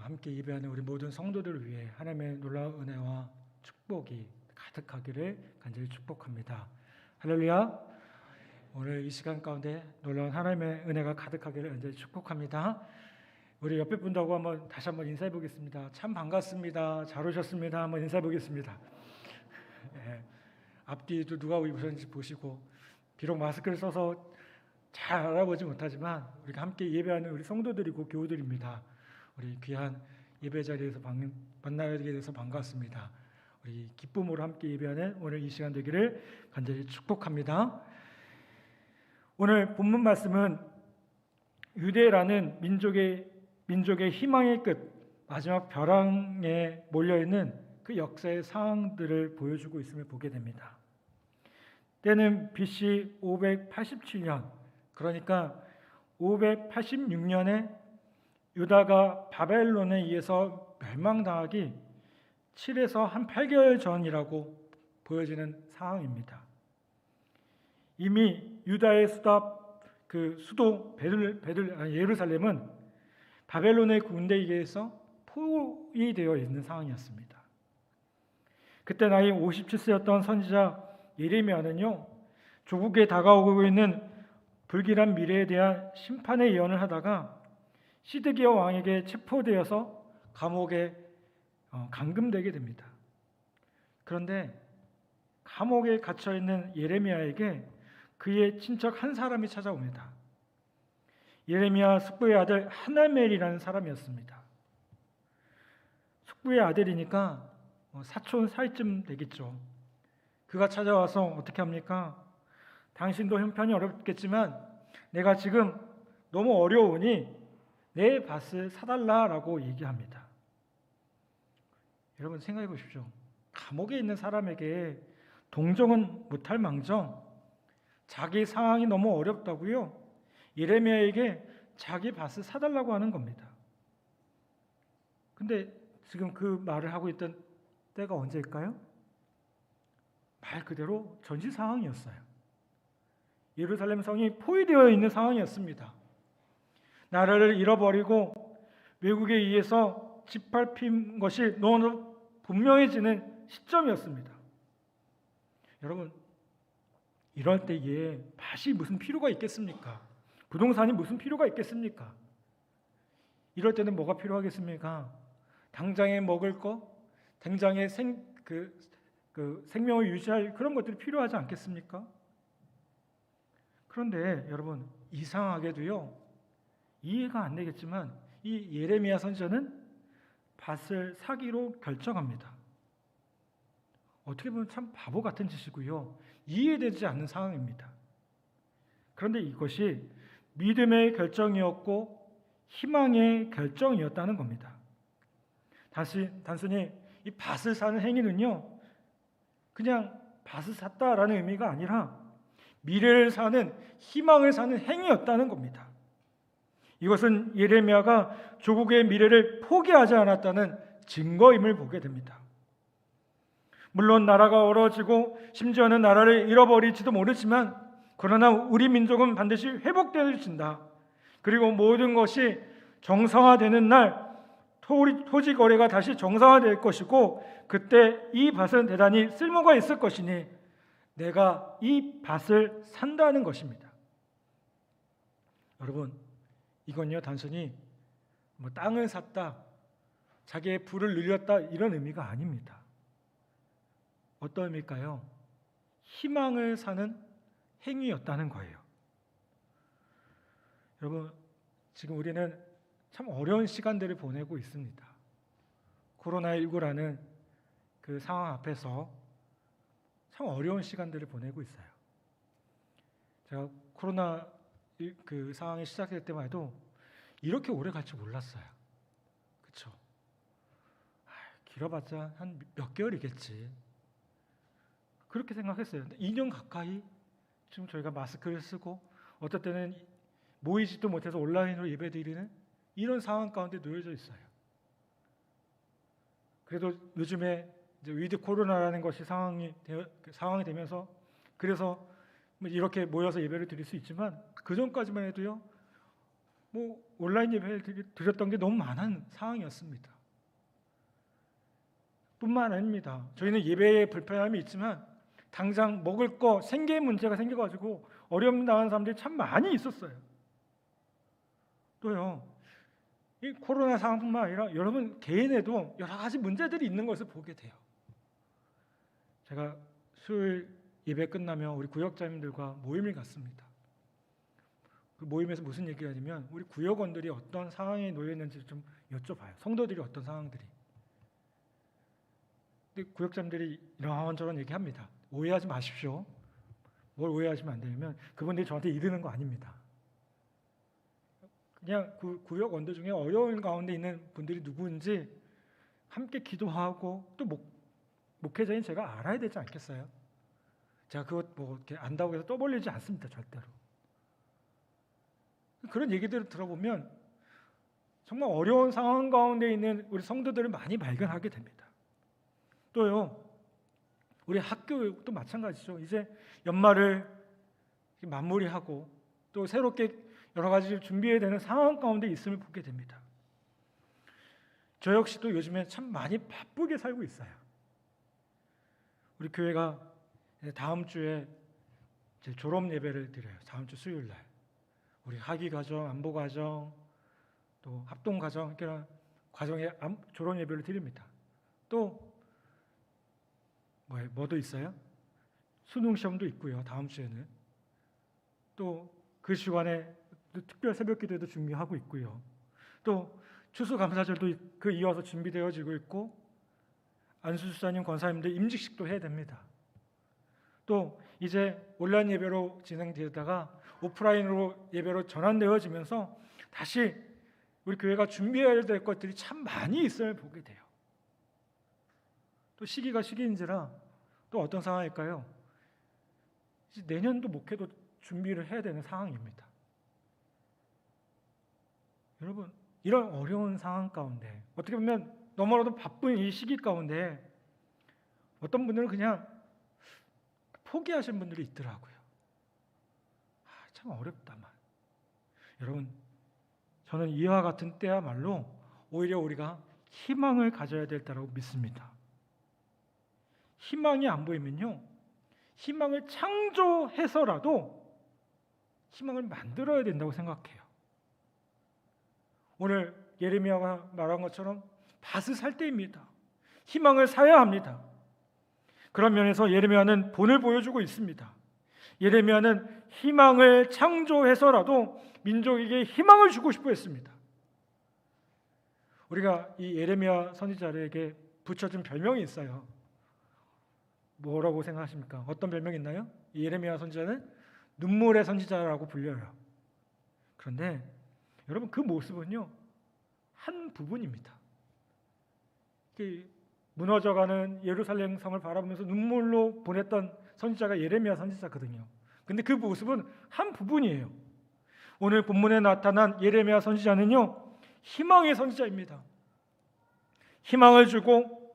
함께 예배하는 우리 모든 성도들을 위해 하나님의 놀라운 은혜와 축복이 가득하기를 간절히 축복합니다. 할렐루야. 오늘 이 시간 가운데 놀라운 하나님의 은혜가 가득하기를 간절히 축복합니다. 우리 옆에 분들하고 다시 한번 인사해 보겠습니다. 참 반갑습니다. 잘 오셨습니다. 한번 인사해 보겠습니다. 예, 앞뒤도 누가 오셨는지 보시고, 비록 마스크를 써서 잘 알아보지 못하지만 우리가 함께 예배하는 우리 성도들이고 교우들입니다. 우리 귀한 예배 자리에서 만나게 돼서 반갑습니다. 우리 기쁨으로 함께 예배하는 오늘 이 시간 되기를 간절히 축복합니다. 오늘 본문 말씀은 유대라는 민족의 희망의 끝, 마지막 벼랑에 몰려있는 그 역사의 상황들을 보여주고 있음을 보게 됩니다. 때는 BC 587년, 그러니까 586년에 유다가 바벨론에 의해서 멸망당하기 7에서 한 8개월 전이라고 보여지는 상황입니다. 이미 유다의 수도 예루살렘은 바벨론의 군대에 의해서 포위되어 있는 상황이었습니다. 그때 나이 57세였던 선지자 예레미야는요, 조국에 다가오고 있는 불길한 미래에 대한 심판의 예언을 하다가 시드기야 왕에게 체포되어서 감옥에 감금되게 됩니다. 그런데 감옥에 갇혀있는 예레미야에게 그의 친척 한 사람이 찾아옵니다. 예레미야 숙부의 아들 하나멜이라는 사람이었습니다. 숙부의 아들이니까 사촌 사이쯤 되겠죠. 그가 찾아와서 어떻게 합니까? 당신도 형편이 어렵겠지만 내가 지금 너무 어려우니 내 밭을 사달라라고 얘기합니다. 여러분 생각해 보십시오. 감옥에 있는 사람에게 동정은 못할 망정 자기 상황이 너무 어렵다고요, 예레미야에게 자기 밭을 사달라고 하는 겁니다. 근데 지금 그 말을 하고 있던 때가 언제일까요? 말 그대로 전시 상황이었어요. 예루살렘 성이 포위되어 있는 상황이었습니다. 나라를 잃어버리고 외국에 의해서 짓밟힌 것이 너무 분명해지는 시점이었습니다. 여러분, 이럴 때에 밭이 무슨 필요가 있겠습니까? 부동산이 무슨 필요가 있겠습니까? 이럴 때는 뭐가 필요하겠습니까? 당장에 먹을 거, 당장에 생명을 유지할 그런 것들이 필요하지 않겠습니까? 그런데 여러분, 이상하게도요, 이해가 안 되겠지만 이 예레미야 선지자는 밭을 사기로 결정합니다. 어떻게 보면 참 바보 같은 짓이고요, 이해되지 않는 상황입니다. 그런데 이것이 믿음의 결정이었고 희망의 결정이었다는 겁니다. 단순히 이 밭을 사는 행위는요, 그냥 밭을 샀다라는 의미가 아니라 미래를 사는, 희망을 사는 행위였다는 겁니다. 이것은 예레미야가 조국의 미래를 포기하지 않았다는 증거임을 보게 됩니다. 물론 나라가 얼어지고 심지어는 나라를 잃어버릴지도 모르지만, 그러나 우리 민족은 반드시 회복되어진다. 그리고 모든 것이 정상화되는 날 토지 거래가 다시 정상화될 것이고, 그때 이 밭은 대단히 쓸모가 있을 것이니 내가 이 밭을 산다는 것입니다. 여러분, 이건요 단순히 땅을 샀다, 자기의 부를 늘렸다 이런 의미가 아닙니다. 어떤 의미일까요? 희망을 사는 행위였다는 거예요. 여러분, 지금 우리는 참 어려운 시간들을 보내고 있습니다. 코로나19라는 그 상황 앞에서 참 어려운 시간들을 보내고 있어요. 제가 코로나 그 상황이 시작될 때만 해도 이렇게 오래 갈 줄 몰랐어요. 그렇죠? 길어봤자 한 몇 개월이겠지, 그렇게 생각했어요. 근데 2년 가까이 지금 저희가 마스크를 쓰고 어떨 때는 모이지도 못해서 온라인으로 예배드리는 이런 상황 가운데 놓여져 있어요. 그래도 요즘에 이제 위드 코로나라는 것이 상황이 되면서 그래서 이렇게 모여서 예배를 드릴 수 있지만, 그 전까지만 해도요, 온라인 예배를 드렸던 게 너무 많은 상황이었습니다. 뿐만 아닙니다. 저희는 예배에 불편함이 있지만 당장 먹을 거 생계 문제가 생겨가지고 어려움 당하는 사람들이 참 많이 있었어요. 또요, 이 코로나 상황뿐만 아니라 여러분 개인에도 여러 가지 문제들이 있는 것을 보게 돼요. 제가 수요일 예배 끝나면 우리 구역장님들과 모임을 갖습니다. 그 모임에서 무슨 얘기를 하냐면 우리 구역원들이 어떤 상황에 놓여 있는지 좀 여쭤봐요. 성도들이 어떤 상황들이. 근데 구역장님들이 이런저런 얘기합니다. 오해하지 마십시오. 뭘 오해하시면 안 되냐면 그분들이 저한테 이르는 거 아닙니다. 그냥 그 구역 원들 중에 어려운 가운데 있는 분들이 누구인지 함께 기도하고 또 목회자인 제가 알아야 되지 않겠어요? 제가 그것 이렇게 안다고 해서 떠벌리지 않습니다. 절대로. 그런 얘기들을 들어보면 정말 어려운 상황 가운데 있는 우리 성도들을 많이 발견하게 됩니다. 또요, 우리 학교도 마찬가지죠. 이제 연말을 마무리하고 또 새롭게 여러 가지를 준비해야 되는 상황 가운데 있음을 보게 됩니다. 저 역시도 요즘에 참 많이 바쁘게 살고 있어요. 우리 교회가 다음 주에 이제 졸업 예배를 드려요. 다음 주 수요일 날. 우리 학위 과정, 안보 과정, 또 합동 과정, 이런 과정의 졸업 예배를 드립니다. 또 뭐도 있어요? 수능 시험도 있고요. 다음 주에는 또 그 시간에 특별 새벽 기도도 준비하고 있고요. 또 추수감사절도 그 이어서 준비되어지고 있고 안수주사님, 권사님들 임직식도 해야 됩니다. 또 이제 온라인 예배로 진행되다가 오프라인으로 예배로 전환되어지면서 다시 우리 교회가 준비해야 될 것들이 참 많이 있음을 보게 돼요. 또 시기가 시기인지라 또 어떤 상황일까요? 이제 내년도 목회도 준비를 해야 되는 상황입니다. 여러분, 이런 어려운 상황 가운데 어떻게 보면 너무나도 바쁜 이 시기 가운데 어떤 분들은 그냥 포기하신 분들이 있더라고요. 참 어렵다만. 여러분, 저는 이와 같은 때야말로 오히려 우리가 희망을 가져야 될 때라고 믿습니다. 희망이 안 보이면요, 희망을 창조해서라도 희망을 만들어야 된다고 생각해요. 오늘 예레미야가 말한 것처럼 밭을 살 때입니다. 희망을 사야 합니다. 그런 면에서 예레미야는 본을 보여주고 있습니다. 예레미야는 희망을 창조해서라도 민족에게 희망을 주고 싶어 했습니다. 우리가 이 예레미야 선지자에게 붙여준 별명이 있어요. 뭐라고 생각하십니까? 어떤 별명이 있나요? 이 예레미야 선지자는 눈물의 선지자라고 불려요. 그런데 여러분, 그 모습은요, 한 부분입니다. 무너져가는 예루살렘 성을 바라보면서 눈물로 보냈던 선지자가 예레미야 선지자거든요. 근데 그 모습은 한 부분이에요. 오늘 본문에 나타난 예레미야 선지자는요, 희망의 선지자입니다. 희망을 주고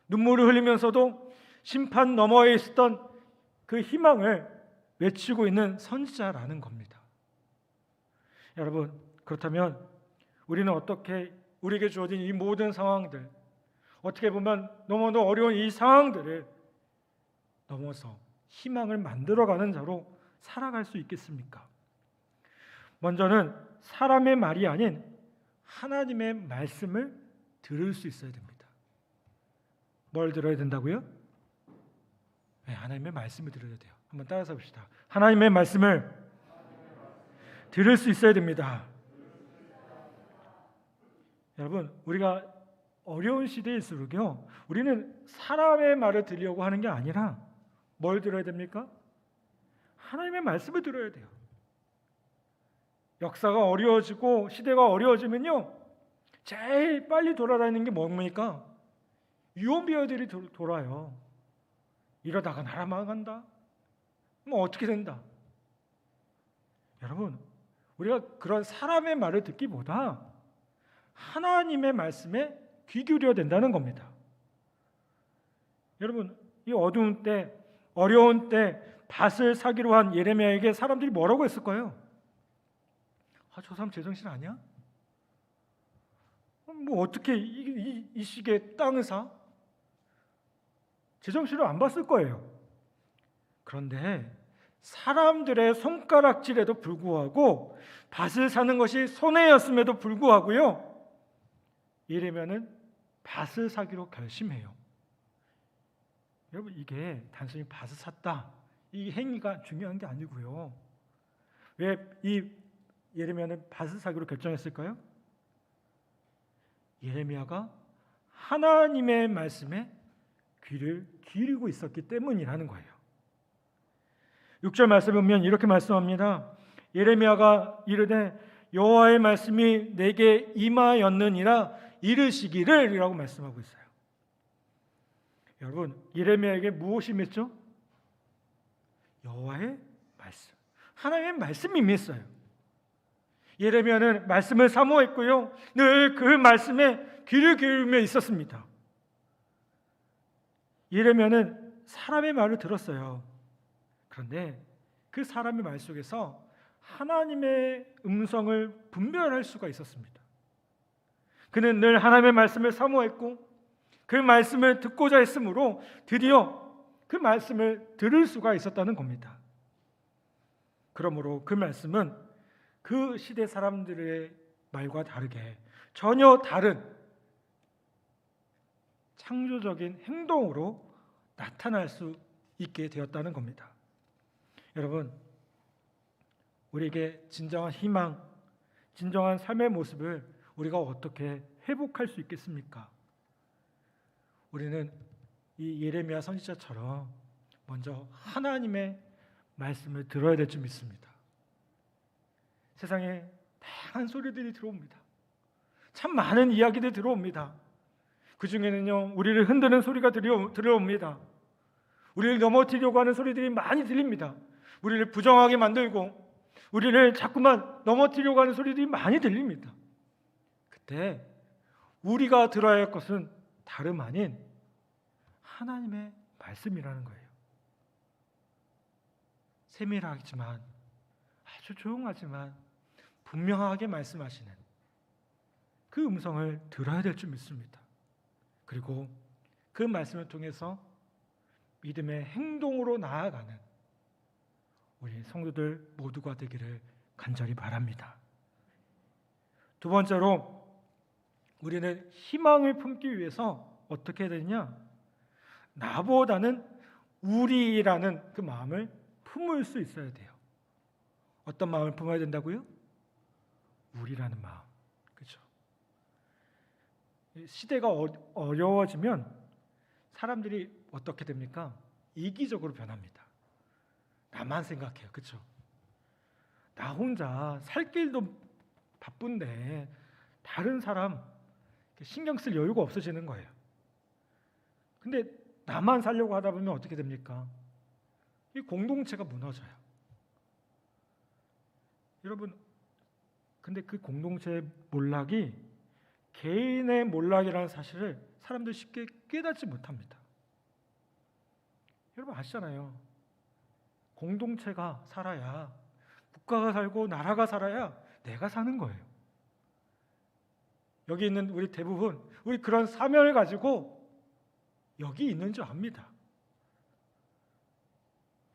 눈물을 흘리면서도 심판 너머에 있었던 그 희망을 외치고 있는 선지자라는 겁니다. 여러분, 그렇다면 우리는 어떻게 우리에게 주어진 이 모든 상황들, 어떻게 보면 너무도 어려운 이 상황들을 넘어서 희망을 만들어가는 자로 살아갈 수 있겠습니까? 먼저는 사람의 말이 아닌 하나님의 말씀을 들을 수 있어야 됩니다. 뭘 들어야 된다고요? 네, 하나님의 말씀을 들어야 돼요. 한번 따라서 봅시다. 하나님의 말씀을 들을 수 있어야 됩니다. 여러분, 우리가 어려운 시대일수록요, 우리는 사람의 말을 들으려고 하는 게 아니라 뭘 들어야 됩니까? 하나님의 말씀을 들어야 돼요. 역사가 어려워지고 시대가 어려워지면요, 제일 빨리 돌아다니는 게 뭡니까? 유언비어들이 돌아요. 이러다가 나라 망한다. 뭐 어떻게 된다. 여러분, 우리가 그런 사람의 말을 듣기보다 하나님의 말씀에 귀 기울여야 된다는 겁니다. 여러분, 이 어두운 때, 어려운 때 밭을 사기로 한 예레미야에게 사람들이 뭐라고 했을까요? 저 사람 제정신 아니야? 뭐 어떻게 이 시기에 땅을 사? 제정신을 안 봤을 거예요. 그런데 사람들의 손가락질에도 불구하고 밭을 사는 것이 손해였음에도 불구하고요, 예레미야는 밭을 사기로 결심해요. 여러분, 이게 단순히 밭을 샀다, 이 행위가 중요한 게 아니고요. 왜 이 예레미야는 밭을 사기로 결정했을까요? 예레미야가 하나님의 말씀에 귀를 기울이고 있었기 때문이라는 거예요. 6절 말씀을 보면 이렇게 말씀합니다. 예레미야가 이르되 여호와의 말씀이 내게 임하였느니라 이르시기를 이라고 말씀하고 있어요. 여러분, 예레미야에게 무엇이 임했죠? 여호와의 말씀, 하나님의 말씀이 임했어요. 예레미야는 말씀을 사모했고요, 늘 그 말씀에 귀를 기울이며 있었습니다. 예레미야는 사람의 말을 들었어요. 그런데 그 사람의 말 속에서 하나님의 음성을 분별할 수가 있었습니다. 그는 늘 하나님의 말씀을 사모했고 그 말씀을 듣고자 했으므로 드디어 그 말씀을 들을 수가 있었다는 겁니다. 그러므로 그 말씀은 그 시대 사람들의 말과 다르게 전혀 다른 창조적인 행동으로 나타날 수 있게 되었다는 겁니다. 여러분, 우리에게 진정한 희망, 진정한 삶의 모습을 우리가 어떻게 회복할 수 있겠습니까? 우리는 이 예레미야 선지자처럼 먼저 하나님의 말씀을 들어야 될 줄 믿습니다. 세상에 다양한 소리들이 들어옵니다. 참 많은 이야기들이 들어옵니다. 그 중에는요, 우리를 흔드는 소리가 들어옵니다. 우리를 넘어뜨리려고 하는 소리들이 많이 들립니다. 우리를 부정하게 만들고 우리를 자꾸만 넘어뜨리려고 하는 소리들이 많이 들립니다. 그때 우리가 들어야 할 것은 다름 아닌 하나님의 말씀이라는 거예요. 세밀하지만, 아주 조용하지만 분명하게 말씀하시는 그 음성을 들어야 될 줄 믿습니다. 그리고 그 말씀을 통해서 믿음의 행동으로 나아가는 우리 성도들 모두가 되기를 간절히 바랍니다. 두 번째로, 우리는 희망을 품기 위해서 어떻게 해야 되느냐? 나보다는 우리라는 그 마음을 품을 수 있어야 돼요. 어떤 마음을 품어야 된다고요? 우리라는 마음. 그렇죠? 시대가 어려워지면 사람들이 어떻게 됩니까? 이기적으로 변합니다. 나만 생각해요. 그렇죠? 나 혼자 살 길도 바쁜데 다른 사람 신경 쓸 여유가 없어지는 거예요. 근데 나만 살려고 하다 보면 어떻게 됩니까? 이 공동체가 무너져요. 여러분, 근데 그 공동체의 몰락이 개인의 몰락이라는 사실을 사람들이 쉽게 깨닫지 못합니다. 여러분 아시잖아요. 공동체가 살아야, 국가가 살고 나라가 살아야 내가 사는 거예요. 여기 있는 우리 대부분 우리 그런 사명을 가지고 여기 있는 줄 압니다.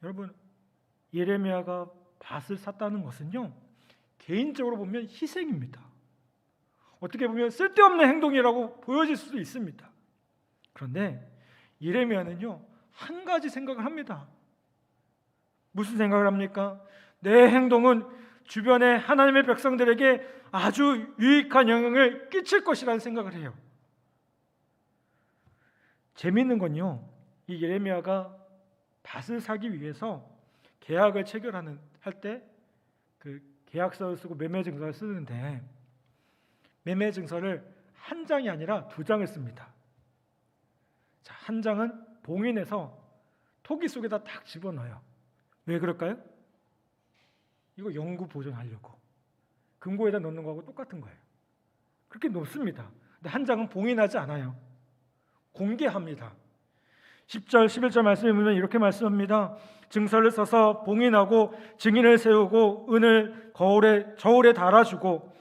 여러분, 예레미야가 밭을 샀다는 것은요, 개인적으로 보면 희생입니다. 어떻게 보면 쓸데없는 행동이라고 보여질 수도 있습니다. 그런데 예레미야는요, 한 가지 생각을 합니다. 무슨 생각을 합니까? 내 행동은 주변의 하나님의 백성들에게 아주 유익한 영향을 끼칠 것이라는 생각을 해요. 재미있는 건요, 이 예레미야가 밭을 사기 위해서 계약을 할 때 그 계약서를 쓰고 매매 증서를 쓰는데 매매 증서를 한 장이 아니라 2장을 씁니다. 자, 한 장은 봉인해서 토기 속에다 딱 집어넣어요. 왜 그럴까요? 이거 영구 보존하려고. 금고에다 넣는 거하고 똑같은 거예요. 그렇게 놓습니다. 근데 한 장은 봉인하지 않아요. 공개합니다. 10절 11절 말씀에 보면 이렇게 말씀합니다. 증서를 써서 봉인하고 증인을 세우고 은을 저울에 달아주고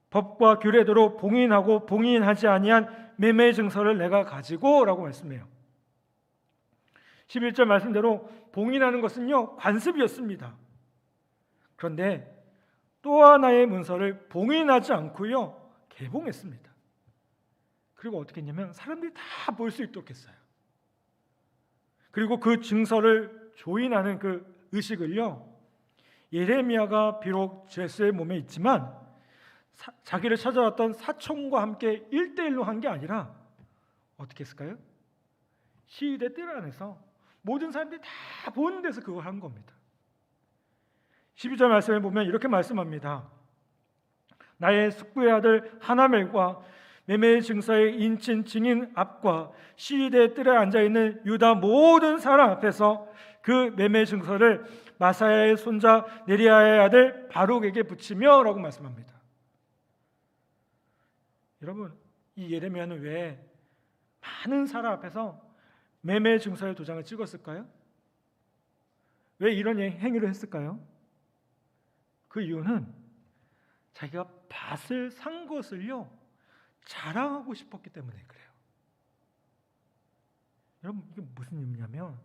법과 규례대로 봉인하고 봉인하지 아니한 매매 증서를 내가 가지고 라고 말씀해요. 11절 말씀대로 봉인하는 것은요 관습이었습니다. 그런데 또 하나의 문서를 봉인하지 않고요 개봉했습니다. 그리고 어떻게 했냐면 사람들이 다 볼 수 있도록 했어요. 그리고 그 증서를 조인하는 그 의식을요 예레미야가 비록 죄수의 몸에 있지만 자기를 찾아왔던 사촌과 함께 1대1로 한 게 아니라 어떻게 했을까요? 시위대 뜰 안에서 모든 사람들이 다 보는 데서 그걸 한 겁니다. 12절 말씀에 보면 이렇게 말씀합니다. 나의 숙부의 아들 하나멜과 매매 증서의 인친 증인 앞과 시위대 뜰에 앉아있는 유다 모든 사람 앞에서 그 매매 증서를 마사야의 손자 네리야의 아들 바룩에게 붙이며 라고 말씀합니다. 여러분, 이 예레미야는 왜 많은 사람 앞에서 매매 증서의 도장을 찍었을까요? 왜 이런 행위를 했을까요? 그 이유는 자기가 밭을 산 것을요 자랑하고 싶었기 때문에 그래요. 여러분, 이게 무슨 의미냐면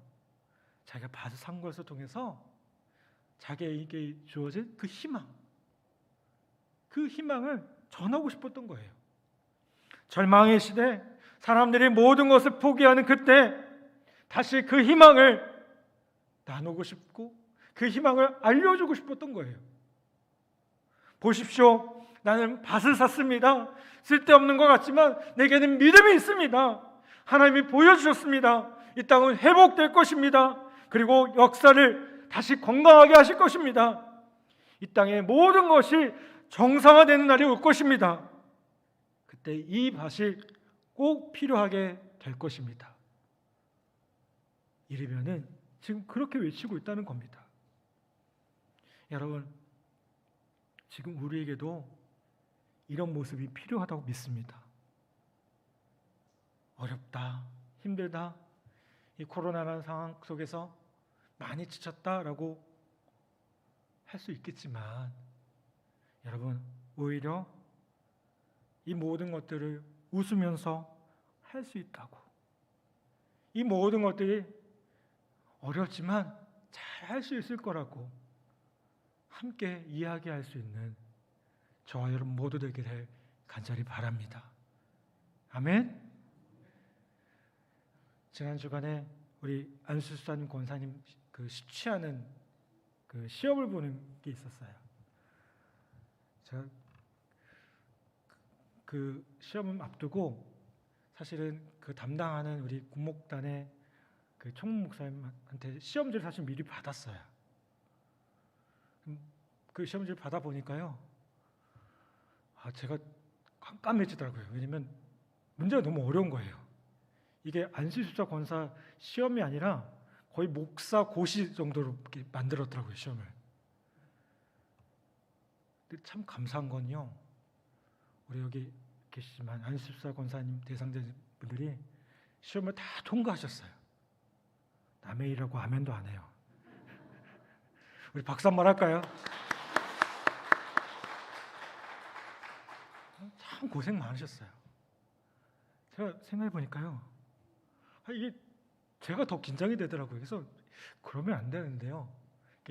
자기가 밭을 산 것을 통해서 자기에게 주어진 그 희망, 그 희망을 전하고 싶었던 거예요. 절망의 시대, 사람들이 모든 것을 포기하는 그때 다시 그 희망을 나누고 싶고 그 희망을 알려주고 싶었던 거예요. 보십시오, 나는 밭을 샀습니다. 쓸데없는 것 같지만 내게는 믿음이 있습니다. 하나님이 보여주셨습니다. 이 땅은 회복될 것입니다. 그리고 역사를 다시 건강하게 하실 것입니다. 이 땅의 모든 것이 정상화되는 날이 올 것입니다. 그때 이 밭이 꼭 필요하게 될 것입니다. 이러면은 지금 그렇게 외치고 있다는 겁니다. 여러분, 지금 우리에게도 이런 모습이 필요하다고 믿습니다. 어렵다, 힘들다, 이 코로나라는 상황 속에서 많이 지쳤다라고 할 수 있겠지만 여러분, 오히려 이 모든 것들을 웃으면서 할 수 있다고, 이 모든 것들이 어렵지만 잘 할 수 있을 거라고 함께 이야기할 수 있는 저와 여러분 모두 되기를 간절히 바랍니다. 아멘. 지난 주간에 우리 안수사님 권사님 그 시취하는 그 시험을 보는 게 있었어요. 제가 그 시험을 앞두고 사실은 그 담당하는 우리 군목단의 그 총무 목사님한테 시험지를 사실 미리 받았어요. 그 시험지를 받아 보니까요, 제가 깜깜해지더라고요. 왜냐면 문제가 너무 어려운 거예요. 이게 안수집사 권사 시험이 아니라 거의 목사 고시 정도로 이렇게 만들었더라고요, 시험을. 근데 참 감사한 건요, 우리 여기 계시지만 안수집사 권사님 대상자분들이 시험을 다 통과하셨어요. 남의 일이라고 아멘도 안 해요. 우리 박수 한번 할까요? 참 고생 많으셨어요. 제가 생각해 보니까요, 이게 제가 더 긴장이 되더라고요. 그래서 그러면 안 되는데요,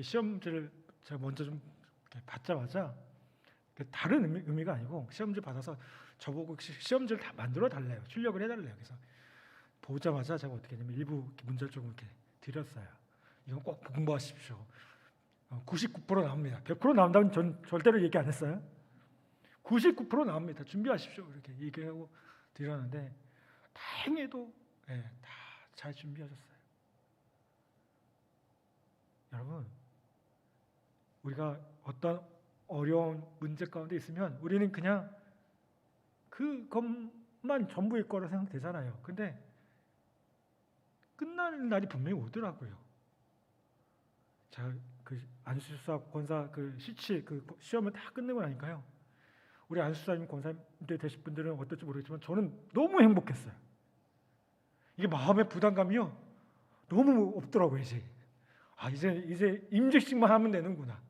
시험지를 제가 먼저 좀 받자마자 다른 의미가 아니고 시험지 받아서 저보고 시험지를 다 만들어 달래요. 출력을 해달래요. 그래서 보자마자 제가 어떻게 했냐면 일부 문제를 조금 이렇게 드렸어요. 이건 꼭 공부하십시오. 99% 나옵니다. 100% 나온다면 전 절대로 얘기 안 했어요. 99% 나옵니다. 준비하십시오. 이렇게 얘기하고 드렸는데 다행히도 다 잘 준비하셨어요. 여러분, 우리가 어떤 어려운 문제 가운데 있으면 우리는 그냥 그것만 전부일 거라 생각되잖아요. 근데 끝나는 날이 분명히 오더라고요. 제가 그 안수사 권사 그 시치 그 시험을 다 끝내고 나니까요, 우리 안수사님 권사님들 되실 분들은 어떨지 모르겠지만 저는 너무 행복했어요. 이게 마음의 부담감이요 너무 없더라고요. 이제 임직식만 하면 되는구나.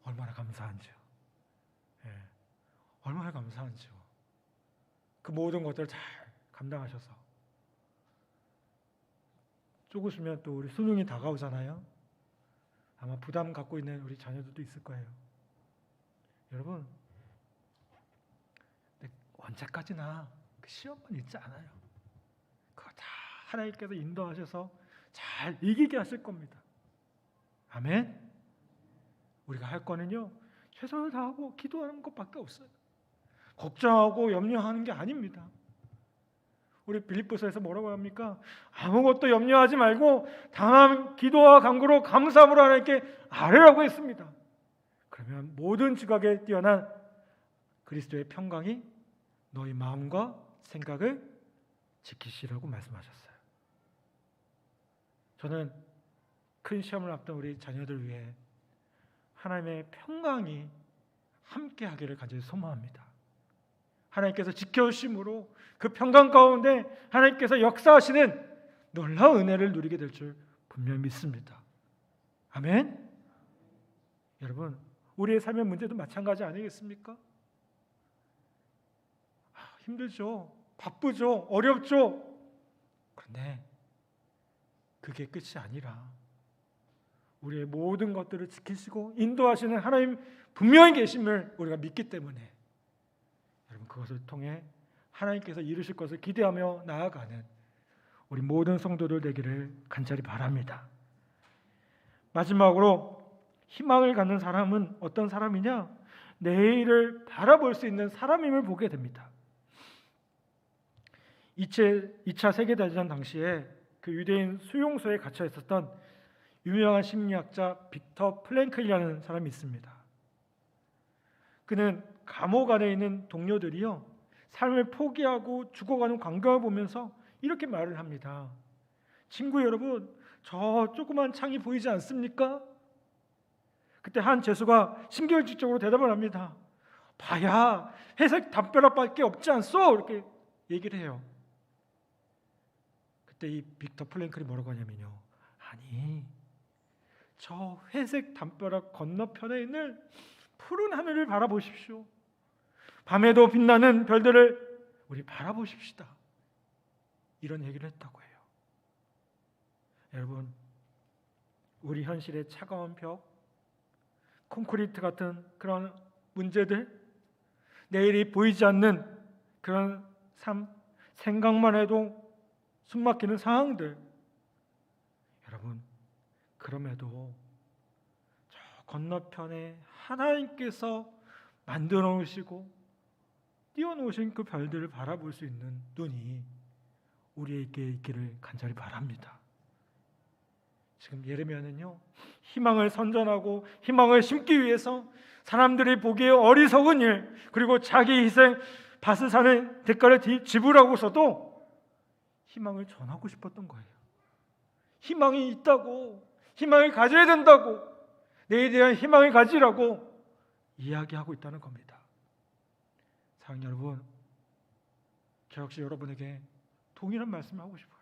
얼마나 감사한지요. 예, 얼마나 감사한지요. 그 모든 것들을 잘 감당하셔서 조금이면 또 우리 수능이 다가오잖아요. 아마 부담 갖고 있는 우리 자녀들도 있을 거예요. 여러분, 언제까지나 그 시험만 있지 않아요. 그거 다 하나님께서 인도하셔서 잘 이기게 하실 겁니다. 아멘. 우리가 할 거는요 최선을 다하고 기도하는 것밖에 없어요. 걱정하고 염려하는 게 아닙니다. 우리 빌립보서에서 뭐라고 합니까? 아무것도 염려하지 말고 다만 기도와 간구로 감사함으로 하나님께 아뢰라고 했습니다. 그러면 모든 지각에 뛰어난 그리스도의 평강이 너희 마음과 생각을 지키시라고 말씀하셨어요. 저는 큰 시험을 앞둔 우리 자녀들 위해 하나님의 평강이 함께하기를 간절히 소망합니다. 하나님께서 지켜주심으로 그 평강 가운데 하나님께서 역사하시는 놀라운 은혜를 누리게 될 줄 분명히 믿습니다. 아멘. 여러분, 우리의 삶의 문제도 마찬가지 아니겠습니까? 힘들죠, 바쁘죠, 어렵죠. 그런데 그게 끝이 아니라 우리의 모든 것들을 지키시고 인도하시는 하나님 분명히 계심을 우리가 믿기 때문에 여러분 그것을 통해 하나님께서 이루실 것을 기대하며 나아가는 우리 모든 성도들 되기를 간절히 바랍니다. 마지막으로 희망을 갖는 사람은 어떤 사람이냐? 내일을 바라볼 수 있는 사람임을 보게 됩니다. 2차 세계대전 당시에 그 유대인 수용소에 갇혀 있었던 유명한 심리학자 빅터 플랭클이라는 사람이 있습니다. 그는 감옥 안에 있는 동료들이요 삶을 포기하고 죽어가는 광경을 보면서 이렇게 말을 합니다. 친구 여러분, 저 조그만 창이 보이지 않습니까? 그때 한 죄수가 신경질적으로 대답을 합니다. 봐야 회색 담벼락밖에 없지 않소? 이렇게 얘기를 해요. 그때 이 빅터 플랭클이 뭐라고 하냐면요, 아니 저 회색 담벼락 건너편에 있는 푸른 하늘을 바라보십시오. 밤에도 빛나는 별들을 우리 바라보십시다. 이런 얘기를 했다고 해요. 여러분, 우리 현실의 차가운 벽, 콘크리트 같은 그런 문제들, 내일이 보이지 않는 그런 삶, 생각만 해도 숨막히는 상황들, 여러분 그럼에도 저 건너편에 하나님께서 만들어 놓으시고 띄워놓으신 그 별들을 바라볼 수 있는 눈이 우리에게 있기를 간절히 바랍니다. 지금 예레미야는요 희망을 선전하고 희망을 심기 위해서 사람들이 보기에 어리석은 일, 그리고 자기 희생 밭을 사는 대가를 지불하고서도 희망을 전하고 싶었던 거예요. 희망이 있다고, 희망을 가져야 된다고, 내일에 대한 희망을 가지라고 이야기하고 있다는 겁니다. 사랑하는 여러분, 저 역시 여러분에게 동일한 말씀을 하고 싶어요.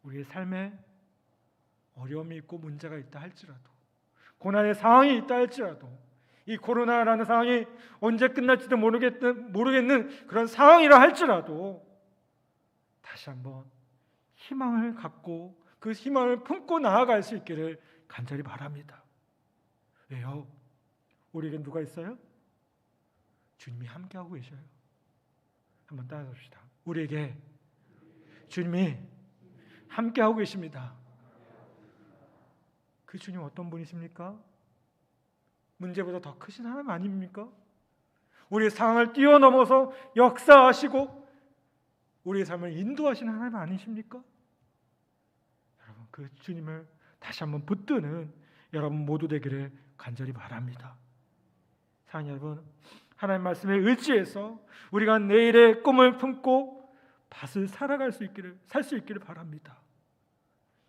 우리의 삶에 어려움이 있고 문제가 있다 할지라도, 고난의 상황이 있다 할지라도, 이 코로나라는 상황이 언제 끝날지도 모르겠는 그런 상황이라 할지라도 다시 한번 희망을 갖고 그 희망을 품고 나아갈 수 있기를 간절히 바랍니다. 왜요? 우리에게 누가 있어요? 주님이 함께하고 계셔요. 한번 따라합시다. 우리에게 주님이 함께하고 계십니다. 그 주님 어떤 분이십니까? 문제보다 더 크신 하나님 아닙니까? 우리의 상황을 뛰어넘어서 역사하시고 우리의 삶을 인도하시는 하나님 아니십니까? 여러분, 그 주님을 다시 한번 붙드는 여러분 모두 되기를 간절히 바랍니다. 사랑하는 여러분, 하나님 말씀에 의지해서 우리가 내일의 꿈을 품고 밭을 살아갈 수 있기를, 살 수 있기를 바랍니다.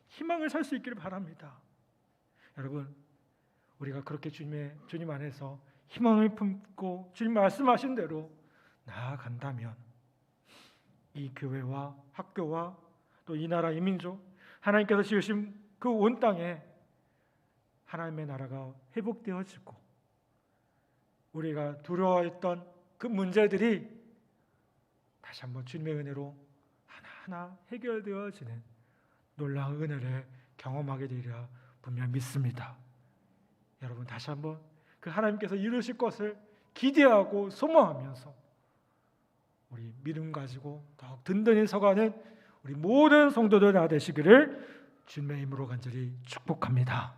희망을 살 수 있기를 바랍니다. 여러분, 우리가 그렇게 주님 안에서 희망을 품고 주님 말씀하신 대로 나아간다면 이 교회와 학교와 또 이 나라 이 민족, 하나님께서 지으신 그 온 땅에 하나님의 나라가 회복되어지고 우리가 두려워했던 그 문제들이 다시 한번 주님의 은혜로 하나하나 해결되어지는 놀라운 은혜를 경험하게 되리라 분명 믿습니다. 여러분 다시 한번 그 하나님께서 이루실 것을 기대하고 소망하면서 우리 믿음 가지고 더욱 든든히 서가는 우리 모든 성도들 다 되시기를 주님의 이름으로 간절히 축복합니다.